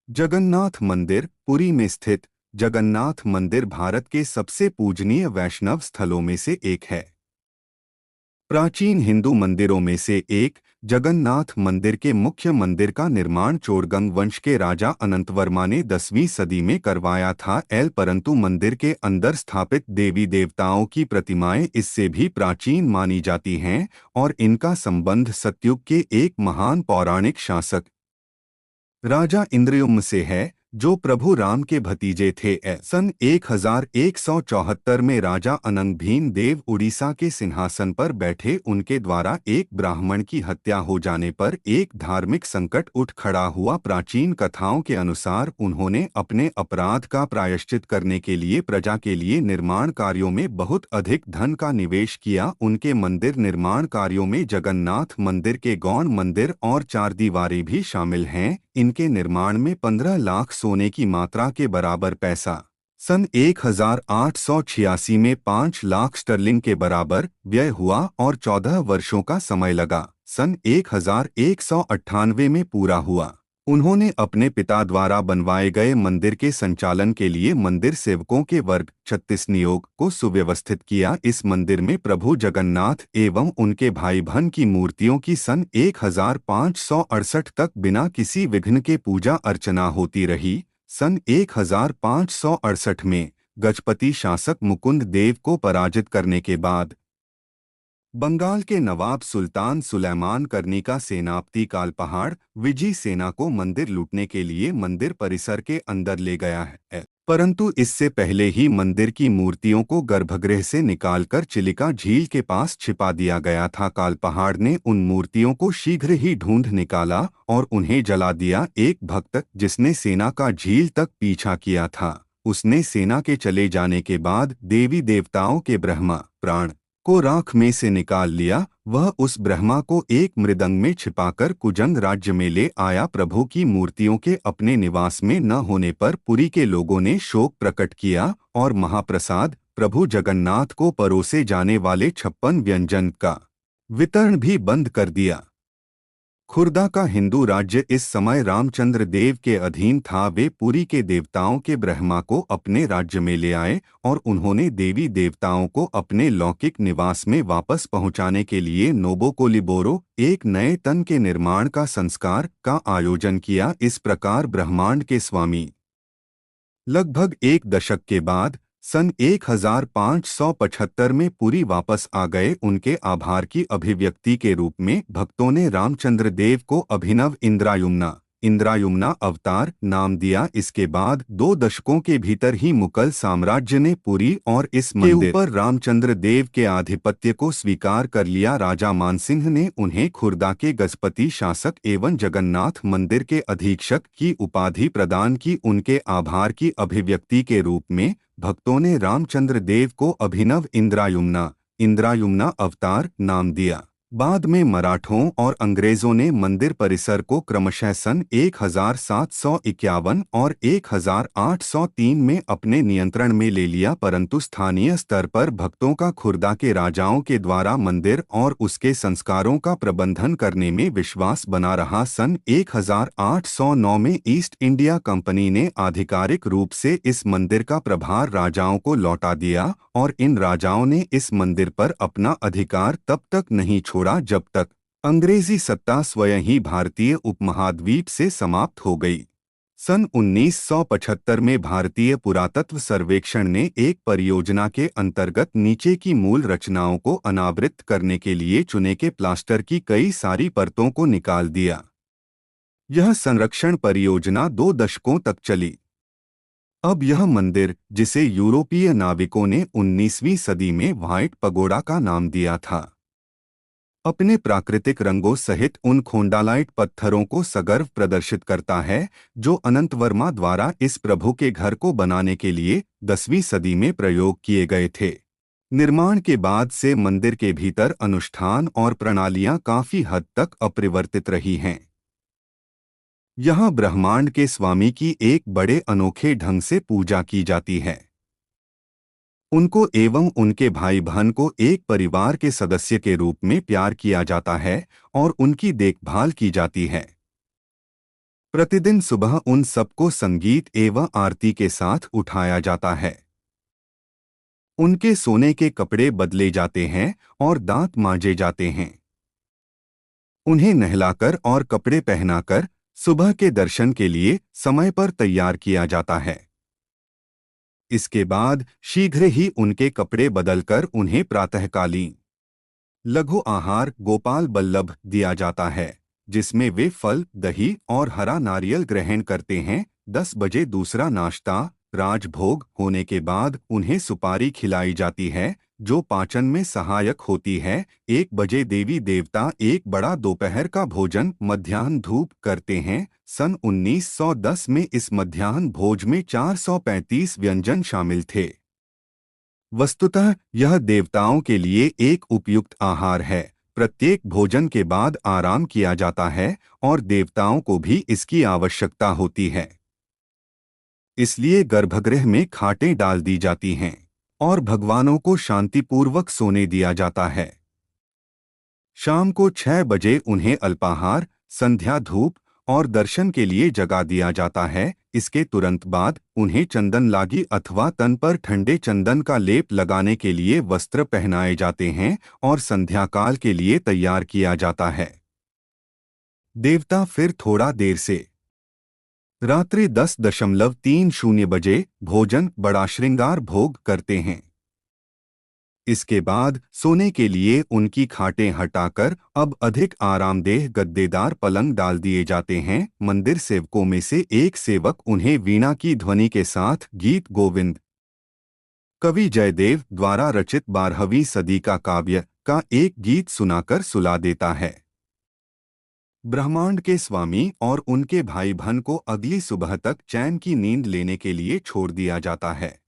जगन्नाथ मंदिर पुरी में स्थित जगन्नाथ मंदिर भारत के सबसे पूजनीय वैष्णव स्थलों में से एक है। प्राचीन हिंदू मंदिरों में से एक जगन्नाथ मंदिर के मुख्य मंदिर का निर्माण चोड़गंग वंश के राजा अनंतवर्मा ने 10वीं सदी में करवाया था। परंतु मंदिर के अंदर स्थापित देवी देवताओं की प्रतिमाएं इससे भी प्राचीन मानी जाती हैं और इनका संबंध सतयुग के एक महान पौराणिक शासक राजा इंद्रयुम्न से है, जो प्रभु राम के भतीजे थे। सन 1174 में राजा अनंग भीम देव उड़ीसा के सिंहासन पर बैठे उनके द्वारा एक ब्राह्मण की हत्या हो जाने पर एक धार्मिक संकट उठ खड़ा हुआ। प्राचीन कथाओं के अनुसार उन्होंने अपने अपराध का प्रायश्चित करने के लिए प्रजा के लिए निर्माण कार्यों में बहुत अधिक धन का निवेश किया। उनके मंदिर निर्माण कार्यों में जगन्नाथ मंदिर के गौड़ मंदिर और चारदीवारी भी शामिल हैं। इनके निर्माण में 15 लाख सोने की मात्रा के बराबर पैसा, सन 1886 में 5 लाख स्टर्लिंग के बराबर व्यय हुआ और 14 वर्षों का समय लगा। सन 1198 में पूरा हुआ। उन्होंने अपने पिता द्वारा बनवाए गए मंदिर के संचालन के लिए मंदिर सेवकों के वर्ग 36 नियोग को सुव्यवस्थित किया। इस मंदिर में प्रभु जगन्नाथ एवं उनके भाई बहन की मूर्तियों की सन 1568 तक बिना किसी विघ्न के पूजा अर्चना होती रही। सन 1568 में गजपति शासक मुकुंद देव को पराजित करने के बाद बंगाल के नवाब सुल्तान सुलेमान करनी का सेनापति कालपहाड़ विजय सेना को मंदिर लूटने के लिए मंदिर परिसर के अंदर ले गया है। परंतु इससे पहले ही मंदिर की मूर्तियों को गर्भगृह से निकालकर चिलिका झील के पास छिपा दिया गया था। कालपहाड़ ने उन मूर्तियों को शीघ्र ही ढूंढ निकाला और उन्हें जला दिया। एक भक्त जिसने सेना का झील तक पीछा किया था, उसने सेना के चले जाने के बाद देवी देवताओं के ब्रह्मा प्राण को राख में से निकाल लिया। वह उस ब्रह्मा को एक मृदंग में छिपाकर कुजंग राज्य में ले आया। प्रभु की मूर्तियों के अपने निवास में न होने पर पुरी के लोगों ने शोक प्रकट किया और महाप्रसाद प्रभु जगन्नाथ को परोसे जाने वाले 56 व्यंजन का वितरण भी बंद कर दिया। खुर्दा का हिंदू राज्य इस समय रामचंद्र देव के अधीन था। वे पुरी के देवताओं के ब्रह्मा को अपने राज्य में ले आए और उन्होंने देवी देवताओं को अपने लौकिक निवास में वापस पहुंचाने के लिए नोबोकोलिबोरो एक नए तन के निर्माण का संस्कार का आयोजन किया। इस प्रकार ब्रह्मांड के स्वामी लगभग एक दशक के बाद सन 1575 में पुरी वापस आ गए। उनके आभार की अभिव्यक्ति के रूप में भक्तों ने रामचंद्र देव को अभिनव इंद्रायुम्ना अवतार नाम दिया। इसके बाद 2 दशकों के भीतर ही मुगल साम्राज्य ने पुरी और इस मंदिर पर रामचंद्र देव के आधिपत्य को स्वीकार कर लिया। राजा मानसिंह ने उन्हें खुर्दा के गजपति शासक एवं जगन्नाथ मंदिर के अधीक्षक की उपाधि प्रदान की। उनके आभार की अभिव्यक्ति के रूप में भक्तों ने रामचंद्र देव को अभिनव इंद्रायुम्ना अवतार नाम दिया। बाद में मराठों और अंग्रेजों ने मंदिर परिसर को क्रमशः सन 1751 और 1803 में अपने नियंत्रण में ले लिया। परंतु स्थानीय स्तर पर भक्तों का खुर्दा के राजाओं के द्वारा मंदिर और उसके संस्कारों का प्रबंधन करने में विश्वास बना रहा। सन 1809 में ईस्ट इंडिया कंपनी ने आधिकारिक रूप से इस मंदिर का प्रभार राजाओं को लौटा दिया और इन राजाओं ने इस मंदिर पर अपना अधिकार तब तक नहीं छोड़ा जब तक अंग्रेजी सत्ता स्वयं ही भारतीय उपमहाद्वीप से समाप्त हो गई। सन 1975 में भारतीय पुरातत्व सर्वेक्षण ने एक परियोजना के अंतर्गत नीचे की मूल रचनाओं को अनावृत करने के लिए चुने के प्लास्टर की कई सारी परतों को निकाल दिया। यह संरक्षण परियोजना 2 दशकों तक चली। अब यह मंदिर, जिसे यूरोपीय नाविकों ने 19वीं सदी में व्हाइट पगोडा का नाम दिया था, अपने प्राकृतिक रंगों सहित उन खोंडालाइट पत्थरों को सगर्व प्रदर्शित करता है जो अनंतवर्मा द्वारा इस प्रभु के घर को बनाने के लिए 10वीं सदी में प्रयोग किए गए थे। निर्माण के बाद से मंदिर के भीतर अनुष्ठान और प्रणालियां काफी हद तक अपरिवर्तित रही हैं। यहाँ ब्रह्मांड के स्वामी की एक बड़े अनोखे ढंग से पूजा की जाती है। उनको एवं उनके भाई बहन को एक परिवार के सदस्य के रूप में प्यार किया जाता है और उनकी देखभाल की जाती है। प्रतिदिन सुबह उन सबको संगीत एवं आरती के साथ उठाया जाता है। उनके सोने के कपड़े बदले जाते हैं और दांत मांजे जाते हैं। उन्हें नहलाकर और कपड़े पहनाकर सुबह के दर्शन के लिए समय पर तैयार किया जाता है। इसके बाद शीघ्र ही उनके कपड़े बदलकर उन्हें प्रातःकालीन लघु आहार गोपाल बल्लभ दिया जाता है, जिसमें वे फल, दही और हरा नारियल ग्रहण करते हैं। 10 बजे दूसरा नाश्ता राजभोग होने के बाद उन्हें सुपारी खिलाई जाती है, जो पाचन में सहायक होती है। 1 बजे देवी देवता एक बड़ा दोपहर का भोजन मध्याह्न धूप करते हैं। सन 1910 में इस मध्याह्न भोज में 435 व्यंजन शामिल थे। वस्तुतः यह देवताओं के लिए एक उपयुक्त आहार है। प्रत्येक भोजन के बाद आराम किया जाता है और देवताओं को भी इसकी आवश्यकता होती है। इसलिए गर्भगृह में खाटें डाल दी जाती हैं और भगवानों को शांतिपूर्वक सोने दिया जाता है। शाम को 6 बजे उन्हें अल्पाहार, संध्या धूप और दर्शन के लिए जगा दिया जाता है। इसके तुरंत बाद उन्हें चंदन लागी अथवा तन पर ठंडे चंदन का लेप लगाने के लिए वस्त्र पहनाए जाते हैं और संध्याकाल के लिए तैयार किया जाता है। देवता फिर थोड़ा देर से रात्रि 10:30 बजे भोजन बड़ा श्रृंगार भोग करते हैं। इसके बाद सोने के लिए उनकी खाटें हटाकर अब अधिक आरामदेह गद्देदार पलंग डाल दिए जाते हैं। मंदिर सेवकों में से एक सेवक उन्हें वीणा की ध्वनि के साथ गीत गोविंद कवि जयदेव द्वारा रचित 12वीं सदी का काव्य का एक गीत सुनाकर सुला देता है। ब्रह्मांड के स्वामी और उनके भाई बहन को अगली सुबह तक चैन की नींद लेने के लिए छोड़ दिया जाता है।